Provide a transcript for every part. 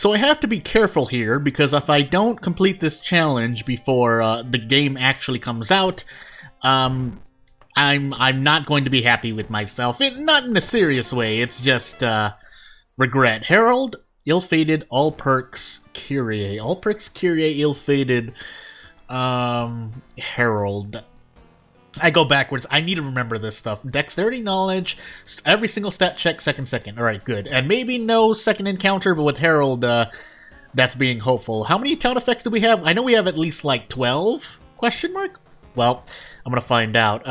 So I have to be careful here, because if I don't complete this challenge before the game actually comes out, I'm not going to be happy with myself. Not in a serious way, it's just regret. Herald, ill-fated, all perks, Kyrie. All perks, Kyrie, ill-fated, Herald. I go backwards. I need to remember this stuff. Dexterity, knowledge, every single stat check, second. Alright, good. And maybe no second encounter, but with Herald, that's being hopeful. How many town effects do we have? I know we have at least, like, 12? Question mark? Well, I'm gonna find out.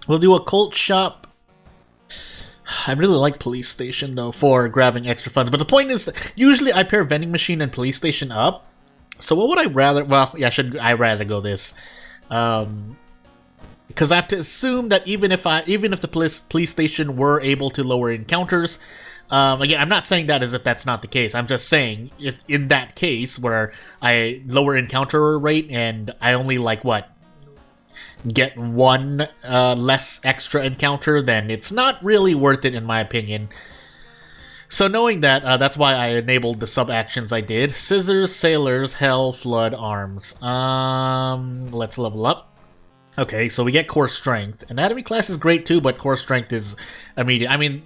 We'll do occult shop. I really like police station, though, for grabbing extra funds. But the point is, usually I pair vending machine and police station up. So what would I rather... Well, yeah, I'd rather go this. Because I have to assume that even if the police station were able to lower encounters... again, I'm not saying that as if that's not the case. I'm just saying, if in that case, where I lower encounter rate and I only, like, what? Get one less extra encounter, then it's not really worth it in my opinion. So knowing that, that's why I enabled the sub-actions I did. Scissors, Sailors, Hell, Flood, Arms. Let's level up. Okay, so we get Core Strength. Anatomy class is great too, but Core Strength is immediate. I mean,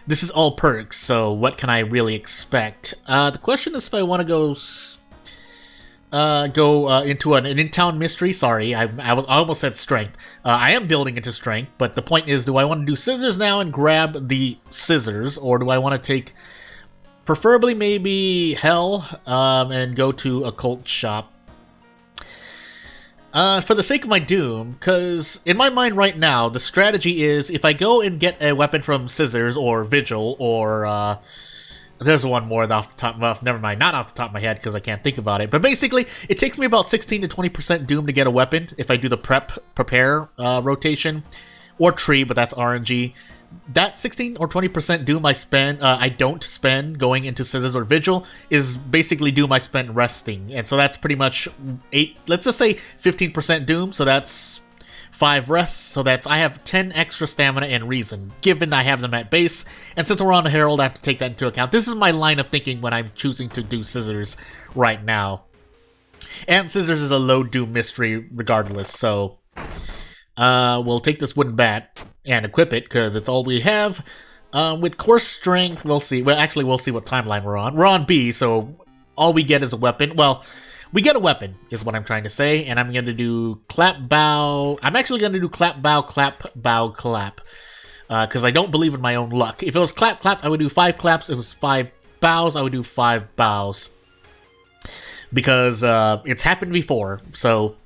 this is all perks, so what can I really expect? The question is if I want to go into an in-town mystery. Sorry, I almost said strength. I am building into strength, but the point is, do I want to do scissors now and grab the scissors, or do I want to take, preferably maybe hell, and go to occult shop? For the sake of my doom, because in my mind right now, the strategy is if I go and get a weapon from scissors or vigil or there's one more off the top. Well, never mind, not off the top of my head because I can't think about it. But basically, it takes me about 16 to 20% doom to get a weapon if I do the prepare rotation, or tree, but that's RNG. That 16 or 20% doom I don't spend going into scissors or vigil is basically doom I spent resting, and so that's pretty much let's just say 15% doom. So that's 5 rests, so that's I have 10 extra stamina and reason, given I have them at base, and since we're on the Herald, I have to take that into account. This is my line of thinking when I'm choosing to do scissors right now. And scissors is a low doom mystery regardless, so we'll take this wooden bat and equip it, because it's all we have. With core strength, we'll see. Well, actually, we'll see what timeline we're on. We're on B, so all we get is a weapon. Well, we get a weapon, is what I'm trying to say, and I'm going to do clap, bow. I'm actually going to do clap, bow, clap, bow, clap, because I don't believe in my own luck. If it was clap, clap, I would do 5 claps. If it was 5 bows, I would do 5 bows, because it's happened before, so...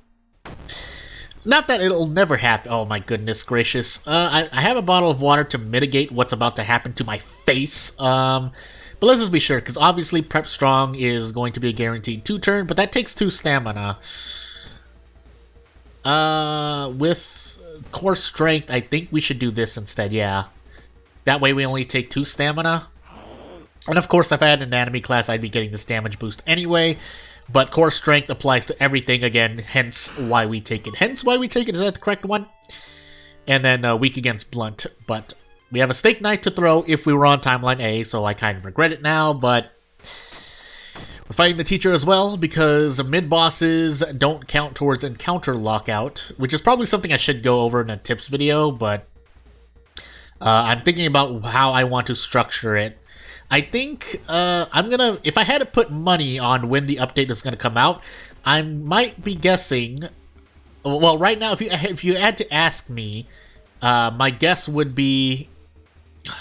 Not that it'll never happen. Oh my goodness gracious. I have a bottle of water to mitigate what's about to happen to my face, but let's just be sure, because obviously Prep Strong is going to be a guaranteed 2-turn, but that takes 2 stamina. With Core Strength, I think we should do this instead, yeah. That way we only take 2 stamina. And of course, if I had an Anatomy class, I'd be getting this damage boost anyway. But Core Strength applies to everything again, hence why we take it. Hence why we take it, is that the correct one? And then Weak Against Blunt, but... We have a Stake Knight to throw if we were on Timeline A, so I kind of regret it now, but... We're fighting the teacher as well, because mid-bosses don't count towards encounter lockout, which is probably something I should go over in a tips video, but... I'm thinking about how I want to structure it. I think I'm gonna... If I had to put money on when the update is gonna come out, I might be guessing... Well, right now, if you had to ask me, my guess would be...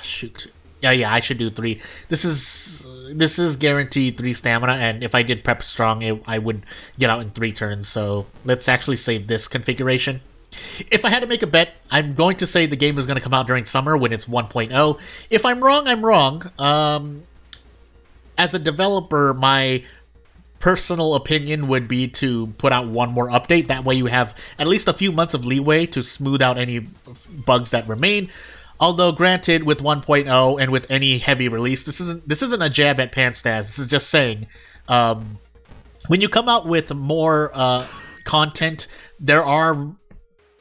shoot. Yeah, I should do 3. This is guaranteed 3 stamina, and if I did Prep Strong, I would get out in 3 turns, so let's actually save this configuration. If I had to make a bet, I'm going to say the game is going to come out during summer when it's 1.0. If I'm wrong, I'm wrong. As a developer, my personal opinion would be to put out one more update. That way you have at least a few months of leeway to smooth out any bugs that remain. Although, granted, with 1.0 and with any heavy release, this isn't a jab at Panstas. This is just saying, when you come out with more content, there are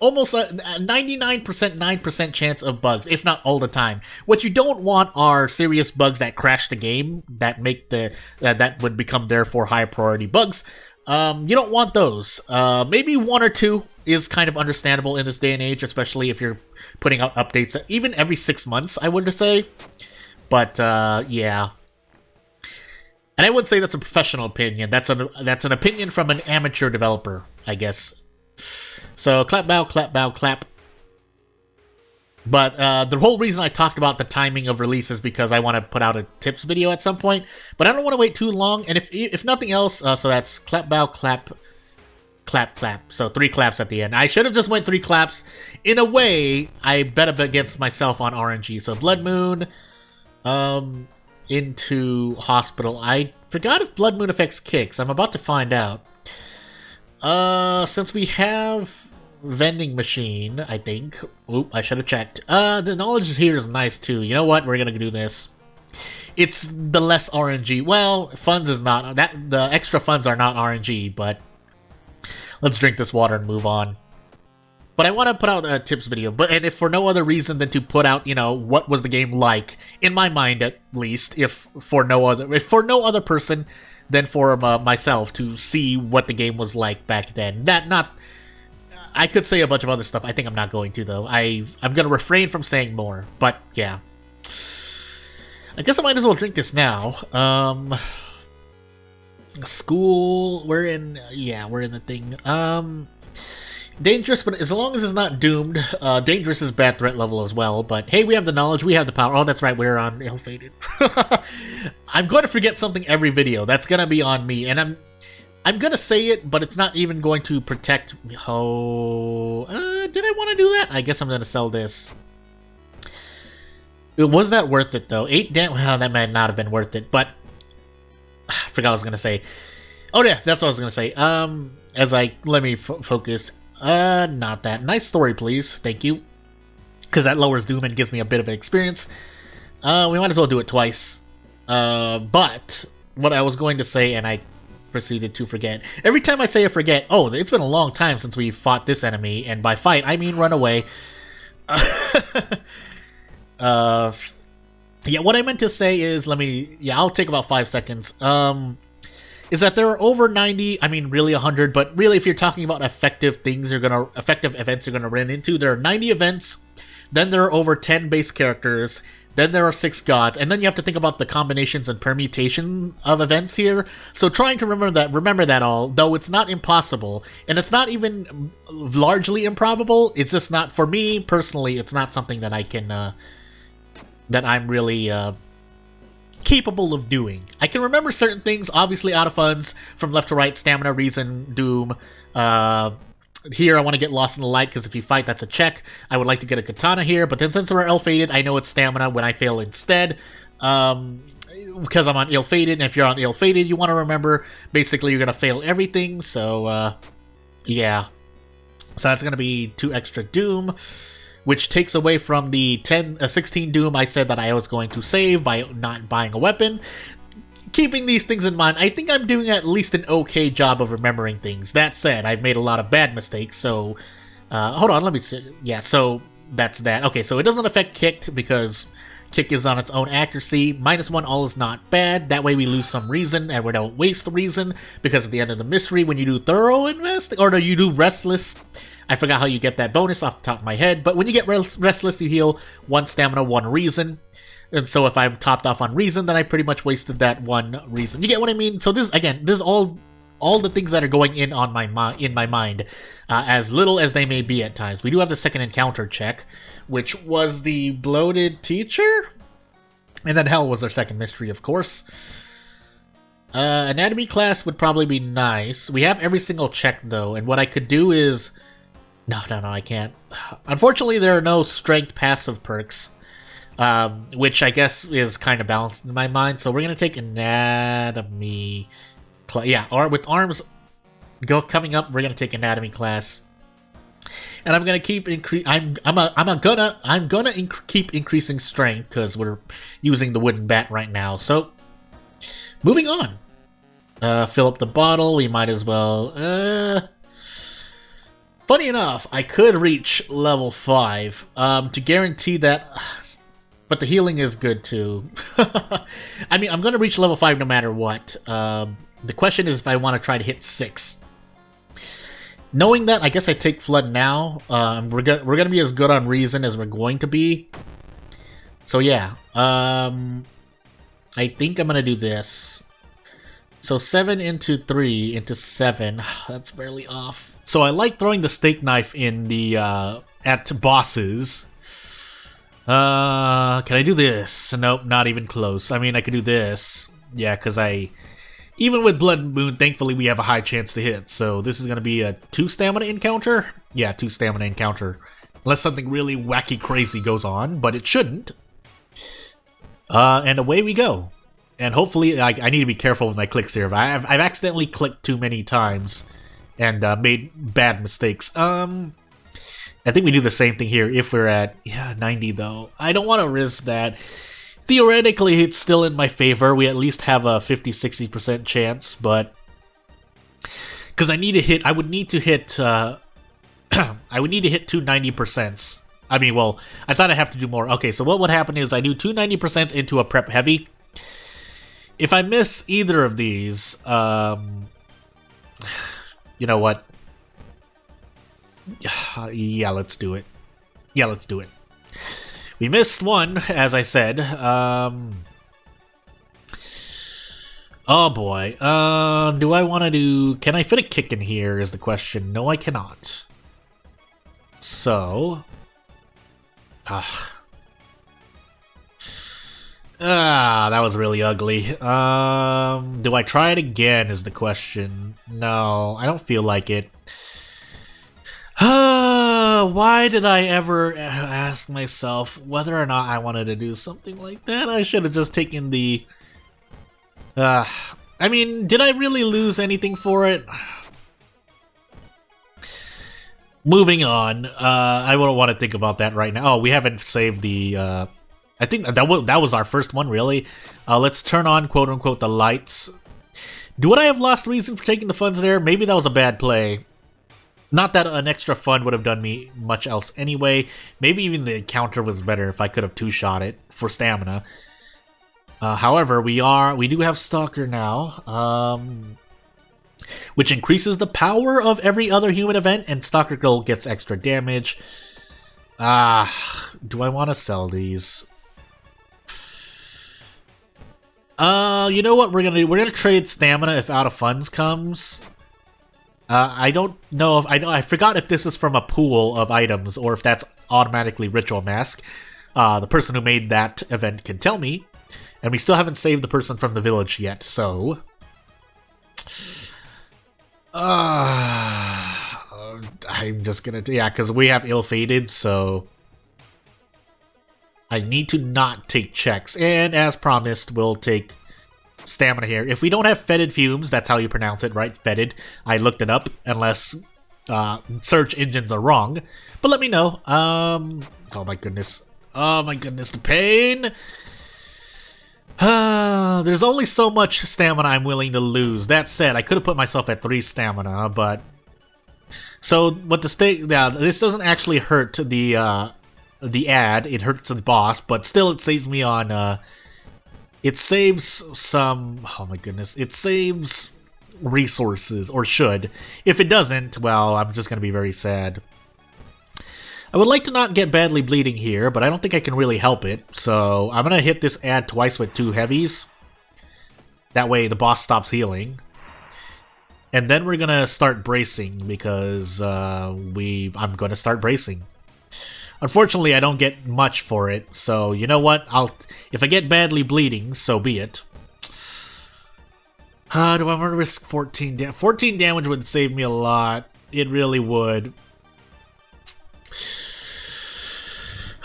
almost a 99% 9% chance of bugs, if not all the time. What you don't want are serious bugs that crash the game, that make that would become therefore high priority bugs. You don't want those. Maybe one or two is kind of understandable in this day and age, especially if you're putting out updates even every 6 months, I would say. But yeah. And I would say that's a professional opinion. That's an opinion from an amateur developer, I guess. So clap, bow, clap, bow, clap. But the whole reason I talked about the timing of release is because I want to put out a tips video at some point. But I don't want to wait too long. And if nothing else, so that's clap, bow, clap, clap, clap. So 3 claps at the end. I should have just went 3 claps. In a way, I bet up against myself on RNG. So Blood Moon, into Hospital. I forgot if Blood Moon affects kicks. I'm about to find out. Since we have vending machine, I think. Oop, I should have checked. The knowledge here is nice too. You know what? We're gonna do this. It's the less RNG. Well, funds is not that. The extra funds are not RNG, but let's drink this water and move on. But I want to put out a tips video, and if for no other reason than to put out, what was the game like in my mind, at least, if for no other person than for myself to see what the game was like back then. I could say a bunch of other stuff. I think I'm not going to though. I'm gonna refrain from saying more. But yeah, I guess I might as well drink this now. School. We're in the thing. Dangerous, but as long as it's not doomed. Dangerous is bad threat level as well, but hey, we have the knowledge, we have the power. Oh, that's right, we're on ill-fated. I'm going to forget something every video. That's going to be on me, and I'm going to say it, but it's not even going to protect me. Oh, did I want to do that? I guess I'm going to sell this. Was that worth it, though? 8 damn... Well, that might not have been worth it, but... I forgot what I was going to say. Oh, yeah, that's what I was going to say. Let me focus... not that. Nice story, please. Thank you. Because that lowers Doom and gives me a bit of experience. We might as well do it twice. But what I was going to say, and I proceeded to forget. Every time I say I forget, oh, it's been a long time since we fought this enemy, and by fight, I mean run away. Yeah, what I meant to say is, I'll take about 5 seconds. Is that there are over 90, I mean really 100, but really if you're talking about effective events you're gonna run into, there are 90 events, then there are over 10 base characters, then there are 6 gods, and then you have to think about the combinations and permutation of events here. So trying to remember that all, though it's not impossible, and it's not even largely improbable, it's just not, for me personally, it's not something that I can, that I'm really, capable of doing. I can remember certain things, obviously out of funds, from left to right, stamina, reason, doom. Here I want to get lost in the light, because if you fight, that's a check. I would like to get a katana here, but then since we're ill-fated, I know it's stamina when I fail instead. Because I'm on ill-fated, and if you're on ill-fated, you want to remember, basically you're going to fail everything, so, yeah. So that's going to be 2 extra doom, which takes away from the 16 doom I said that I was going to save by not buying a weapon. Keeping these things in mind, I think I'm doing at least an okay job of remembering things. That said, I've made a lot of bad mistakes, so... hold on, let me see. Yeah, so that's that. Okay, so it doesn't affect kick, because kick is on its own accuracy. -1 all is not bad. That way we lose some reason, and we don't waste the reason, because at the end of the mystery, when you do thorough invest, or no, you do restless... I forgot how you get that bonus off the top of my head, but when you get restless, you heal 1 stamina, 1 reason. And so if I'm topped off on reason, then I pretty much wasted that 1 reason. You get what I mean? So this is all the things that are going in my mind, as little as they may be at times. We do have the second encounter check, which was the bloated teacher, and then hell was our second mystery, of course. Anatomy class would probably be nice. We have every single check though, and what I could do is... No, I can't. Unfortunately, there are no strength passive perks, which I guess is kind of balanced in my mind. So we're gonna take anatomy, or with arms coming up, we're gonna take anatomy class, and I'm gonna keep keep increasing strength because we're using the wooden bat right now. So moving on, fill up the bottle. We might as well. Funny enough, I could reach level 5 to guarantee that, but the healing is good too. I mean, I'm going to reach level 5 no matter what. The question is if I want to try to hit 6. Knowing that, I guess I take Flood now. We're gonna be as good on Reason as we're going to be. So yeah, I think I'm gonna do this. So 7 into 3 into 7. That's barely off. So I like throwing the steak knife in the at bosses. Can I do this? Nope, not even close. I mean, I could do this. Yeah, because even with Blood Moon, thankfully we have a high chance to hit. So this is going to be a 2 stamina encounter? Yeah, 2 stamina encounter. Unless something really wacky crazy goes on, but it shouldn't. And away we go. And hopefully, I need to be careful with my clicks here. I've accidentally clicked too many times and made bad mistakes. I think we do the same thing here if we're at 90 though. I don't want to risk that. Theoretically, it's still in my favor. We at least have a 50-60% chance, but because I would need to hit I would need to hit 2 90%. I mean, well, I thought I'd have to do more. Okay, so what would happen is I do 2 90% into a prep heavy. If I miss either of these, you know what? Yeah, let's do it. Yeah, let's do it. We missed one, as I said. Oh boy. Do I want to do... Can I fit a kick in here is the question. No, I cannot. So... that was really ugly. Do I try it again is the question. No, I don't feel like it. Why did I ever ask myself whether or not I wanted to do something like that? I should have just taken the... I mean, did I really lose anything for it? Moving on. I wouldn't want to think about that right now. Oh, we haven't saved the... I think that was our first one, really. Let's turn on, quote-unquote, the lights. Would I have lost reason for taking the funds there? Maybe that was a bad play. Not that an extra fund would have done me much else anyway. Maybe even the encounter was better if I could have 2-shot it for stamina. However, we do have Stalker now, which increases the power of every other human event, and Stalker Girl gets extra damage. Do I want to sell these? You know what we're gonna do? We're gonna trade stamina if out of funds comes. I don't know if I forgot if this is from a pool of items or if that's automatically Ritual Mask. The person who made that event can tell me, and we still haven't saved the person from the village yet. So, I'm just gonna because we have ill-fated, so I need to not take checks. And as promised, we'll take stamina here. If we don't have fetid fumes, that's how you pronounce it, right? Fetid. I looked it up, unless search engines are wrong. But let me know. Oh my goodness. Oh my goodness, the pain! There's only so much stamina I'm willing to lose. That said, I could have put myself at 3 stamina, but... So, what the this doesn't actually hurt the ad, it hurts the boss, but still it saves me on, it saves some, oh my goodness, it saves resources, or should. If it doesn't, well, I'm just gonna be very sad. I would like to not get badly bleeding here, but I don't think I can really help it, so I'm gonna hit this ad twice with 2 heavies. That way the boss stops healing. And then we're gonna start bracing, because I'm gonna start bracing. Unfortunately, I don't get much for it, so you know what? If I get badly bleeding, so be it. Do I want to risk 14 damage? 14 damage would save me a lot. It really would.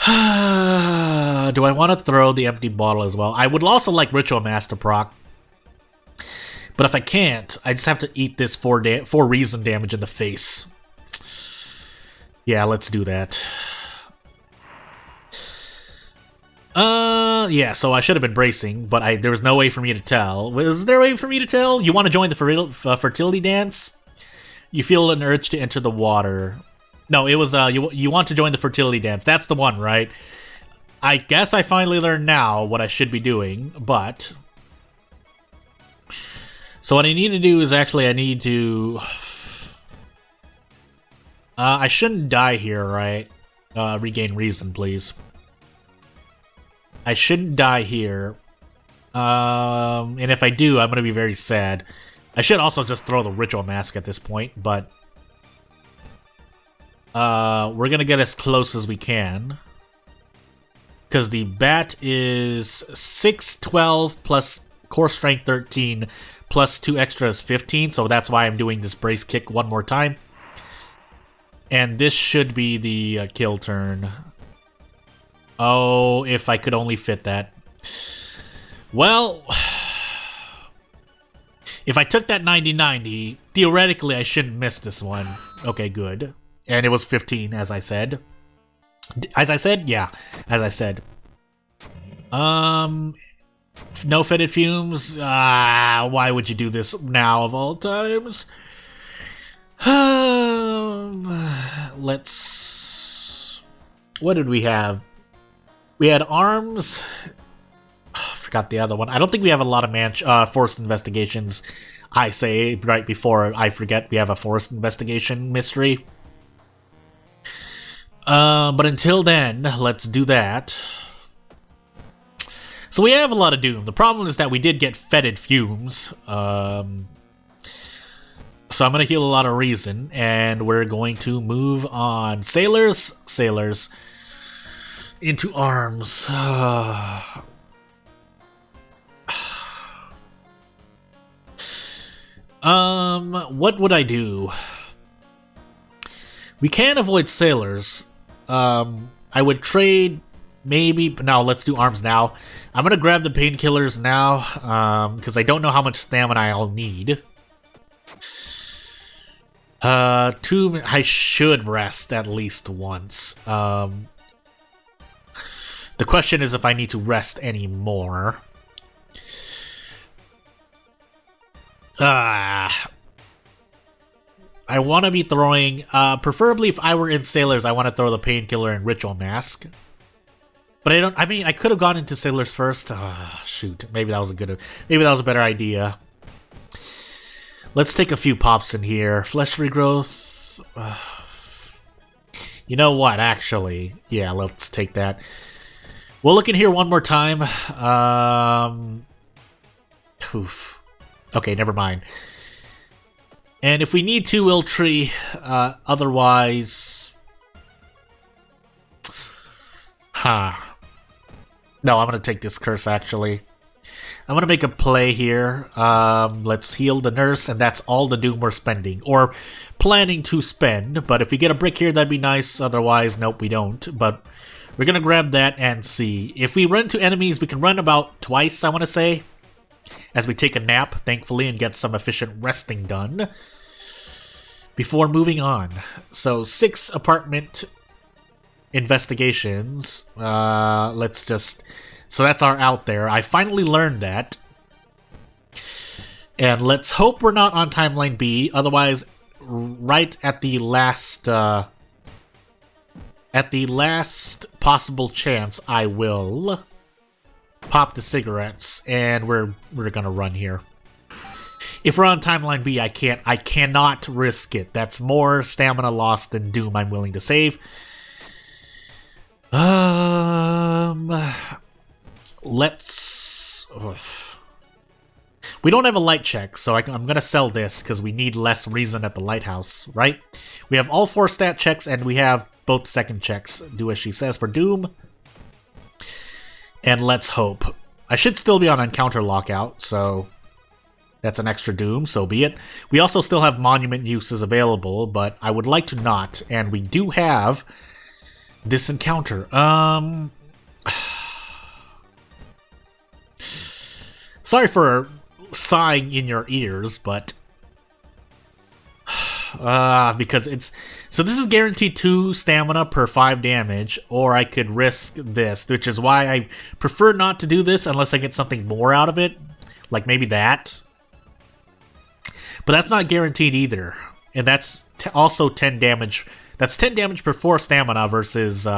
Do I want to throw the empty bottle as well? I would also like Ritual Mask to proc. But if I can't, I just have to eat this 4 reason damage in the face. Yeah, let's do that. Yeah, so I should have been bracing, but there was no way for me to tell. Was there a way for me to tell? You want to join the fertility dance? You feel an urge to enter the water. No, it was you want to join the fertility dance. That's the one, right? I guess I finally learned now what I should be doing, but so what I need to do is actually I need to I shouldn't die here, right? Regain reason, please. I shouldn't die here. And if I do, I'm gonna be very sad. I should also just throw the ritual mask at this point, but we're gonna get as close as we can. Because the bat is 6, 12, plus core strength 13, plus 2 extras 15, so that's why I'm doing this brace kick one more time. And this should be the kill turn. Oh, if I could only fit that. Well, if I took that 90-90, theoretically I shouldn't miss this one. Okay, good. And it was 15, as I said. As I said? Yeah, as I said. No fetid fumes? Why would you do this now of all times? Let's... What did we have? We had arms. I forgot the other one. I don't think we have a lot of forced investigations. I say right before I forget we have a forced investigation mystery. But until then, let's do that. So we have a lot of Doom. The problem is that we did get fetid fumes. So I'm going to heal a lot of reason, and we're going to move on. Sailors, into arms. What would I do? We can avoid sailors. I would trade maybe, but no, let's do arms now. I'm gonna grab the painkillers now, because I don't know how much stamina I'll need. I should rest at least once. The question is if I need to rest anymore. I want to be throwing, preferably if I were in Sailors, I want to throw the Painkiller and Ritual Mask. But I mean, I could have gone into Sailors first. Shoot, maybe that was a better idea. Let's take a few pops in here. Flesh regrowth. You know what, actually? Yeah, let's take that. We'll look in here one more time. Oof. Okay, never mind. And if we need to, we'll tree. Otherwise... No, I'm going to take this curse, actually. I'm going to make a play here. Let's heal the nurse, and that's all the Doom we're spending. Or planning to spend, but if we get a brick here, that'd be nice. Otherwise, nope, we don't. But we're going to grab that and see. If we run to enemies, we can run about twice, I want to say. As we take a nap, thankfully, and get some efficient resting done. Before moving on. So, 6 apartment investigations. Let's just... So that's our out there. I finally learned that. And let's hope we're not on timeline B. Otherwise, right at the last possible chance, I will pop the cigarettes, and we're gonna run here. If we're on timeline B, I cannot risk it. That's more stamina loss than Doom I'm willing to save. Let's... We don't have a light check, so I'm gonna sell this because we need less reason at the lighthouse, right? We have all 4 stat checks, and we have both second checks. Do as she says for Doom. And let's hope. I should still be on encounter lockout, so that's an extra Doom, so be it. We also still have monument uses available, but I would like to not, and we do have this encounter. Sorry for sighing in your ears, but because it's... So this is guaranteed 2 stamina per 5 damage, or I could risk this, which is why I prefer not to do this unless I get something more out of it. Like maybe that. But that's not guaranteed either. And that's also 10 damage That's 10 damage per 4 stamina versus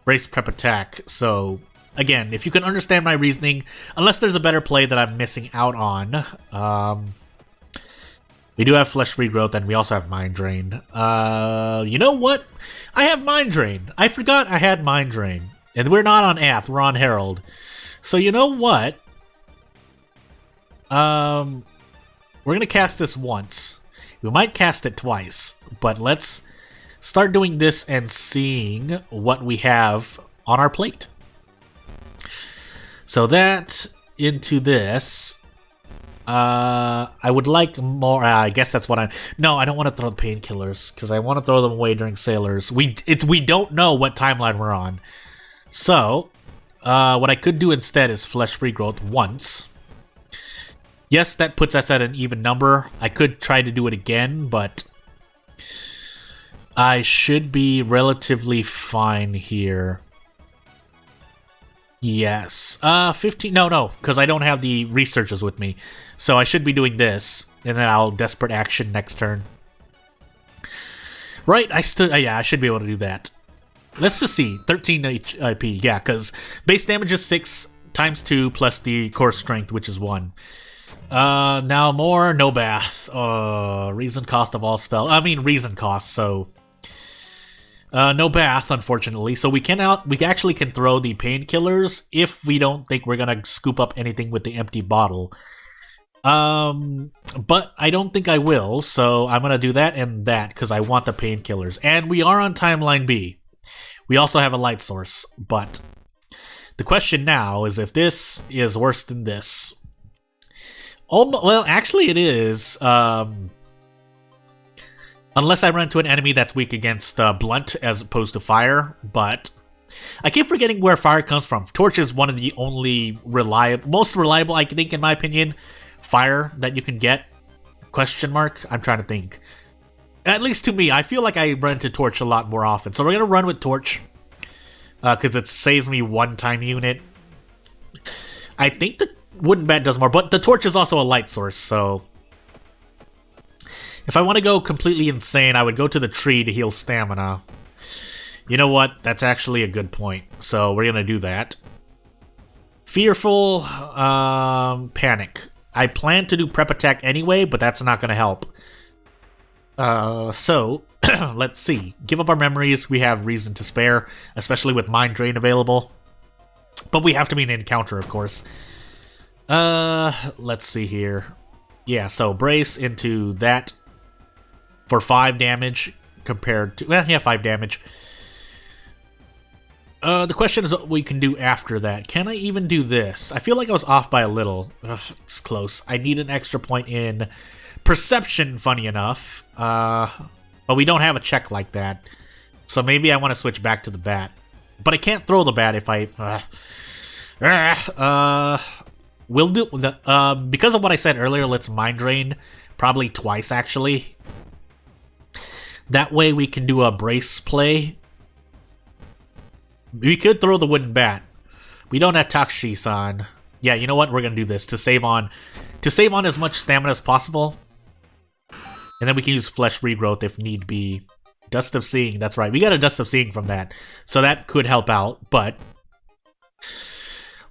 brace prep attack. So, again, if you can understand my reasoning, unless there's a better play that I'm missing out on, we do have Flesh Regrowth, and we also have Mind Drain. You know what? I have Mind Drain. I forgot I had Mind Drain. And we're not on Ath, we're on Herald. So you know what? We're gonna cast this once. We might cast it twice, but let's start doing this and seeing what we have on our plate. So that into this. I would like more. I guess that's what No, I don't want to throw the painkillers because I want to throw them away during Sailors. We don't know what timeline we're on. So, what I could do instead is Flesh Regrowth once. Yes, that puts us at an even number. I could try to do it again, but I should be relatively fine here. Yes. 15... No, because I don't have the researchers with me. So I should be doing this, and then I'll Desperate Action next turn. Right, yeah, I should be able to do that. Let's just see. 13 IP, yeah, because base damage is 6 times 2 plus the core strength, which is 1. Now more, no bath. Reason cost of all spell. I mean, reason cost, so... no bath, unfortunately. So we actually can throw the painkillers if we don't think we're gonna scoop up anything with the empty bottle. But I don't think I will, so I'm gonna do that and that because I want the painkillers. And we are on timeline B. We also have a light source, but the question now is if this is worse than this. Well, actually it is. Unless I run into an enemy that's weak against blunt as opposed to fire, but I keep forgetting where fire comes from. Torch is one of the only most reliable, I think, in my opinion, fire that you can get. Question mark? I'm trying to think. At least to me, I feel like I run into Torch a lot more often. So we're going to run with Torch, because it saves me 1-time unit. I think the Wooden Bat does more, but the Torch is also a light source, so... If I want to go completely insane, I would go to the tree to heal stamina. You know what? That's actually a good point. So we're going to do that. Fearful, Panic. I plan to do Prep Attack anyway, but that's not going to help. So, let's see. Give up our memories. We have reason to spare, especially with Mind Drain available. But we have to be an encounter, of course. Let's see here. Yeah, so Brace into that. For 5 damage compared to... Well, yeah, 5 damage. The question is what we can do after that. Can I even do this? I feel like I was off by a little. Ugh, it's close. I need an extra point in Perception, funny enough. But we don't have a check like that. So maybe I want to switch back to the bat. But I can't throw the bat if I... We'll do... because of what I said earlier, let's Mind Drain. Probably twice, actually. That way we can do a brace play. We could throw the Wooden Bat. We don't have Takshis on. Yeah, you know what? We're gonna do this to save on as much stamina as possible. And then we can use Flesh Regrowth if need be. Dust of Seeing, that's right. We got a Dust of Seeing from that. So that could help out, but...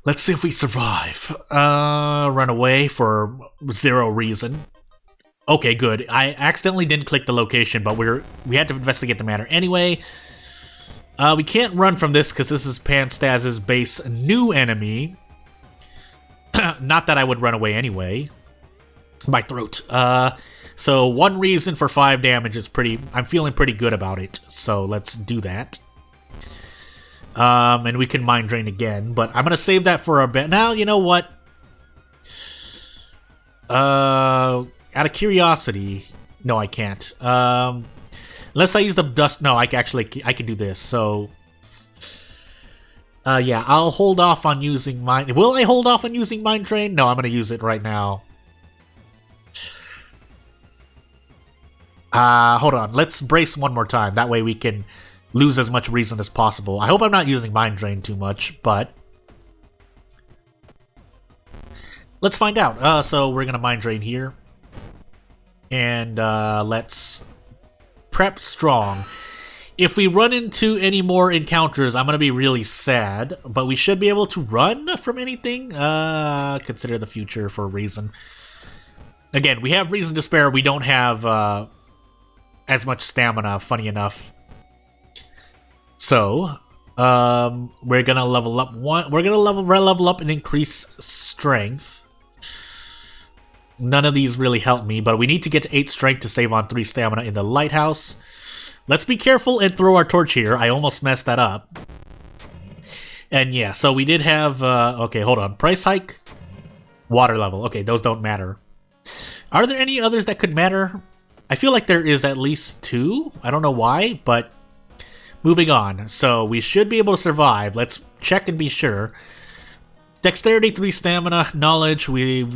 Let's see if we survive. Run away for 0 reason. Okay, good. I accidentally didn't click the location, but we had to investigate the matter anyway. We can't run from this because this is Panstaz's base new enemy. Not that I would run away anyway. My throat. So 1 reason for 5 damage is pretty... I'm feeling pretty good about it, so let's do that. And we can Mind Drain again, but I'm going to save that for a bit. Now, you know what? Out of curiosity... No, I can't. Unless I use the dust... No, I can do this, so... yeah, I'll hold off on using Mind... Will I hold off on using Mind Drain? No, I'm going to use it right now. Hold on. Let's brace one more time. That way we can lose as much reason as possible. I hope I'm not using Mind Drain too much, but... Let's find out. So we're going to Mind Drain here. And let's prep strong. If we run into any more encounters, I'm going to be really sad, but we should be able to run from anything. Consider the future for a reason. Again, we have reason to spare. We don't have as much stamina, funny enough. So, we're going to level up one. We're going to level up and increase strength. None of these really help me, but we need to get to 8 strength to save on 3 stamina in the lighthouse. Let's be careful and throw our torch here. I almost messed that up. And yeah, so we did have... okay, hold on. Price hike. Water level. Okay, those don't matter. Are there any others that could matter? I feel like there is at least 2. I don't know why, but... Moving on. So we should be able to survive. Let's check and be sure. Dexterity, 3 stamina. Knowledge, we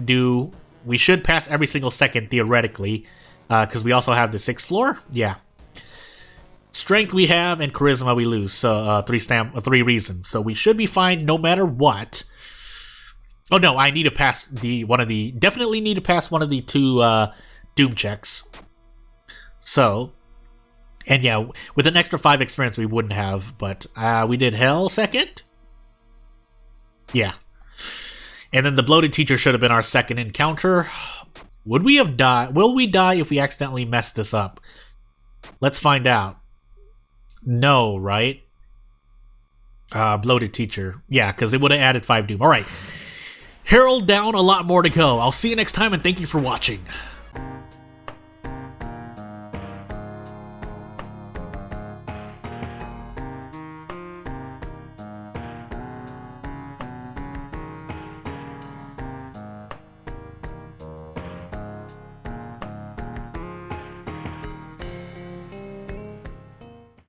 should pass every single second, theoretically. Because we also have the 6th floor. Yeah. Strength we have, and charisma we lose. So 3 reasons. So we should be fine no matter what. Oh no, I need to pass definitely need to pass one of the 2 doom checks. So, and yeah, with an extra 5 experience we wouldn't have, but we did hell second. Yeah. And then the bloated teacher should have been our second encounter. Would we have died? Will we die if we accidentally mess this up? Let's find out. No, right? Bloated teacher. Yeah, because it would have added 5 doom. Alright. Herald down, a lot more to go. I'll see you next time, and thank you for watching.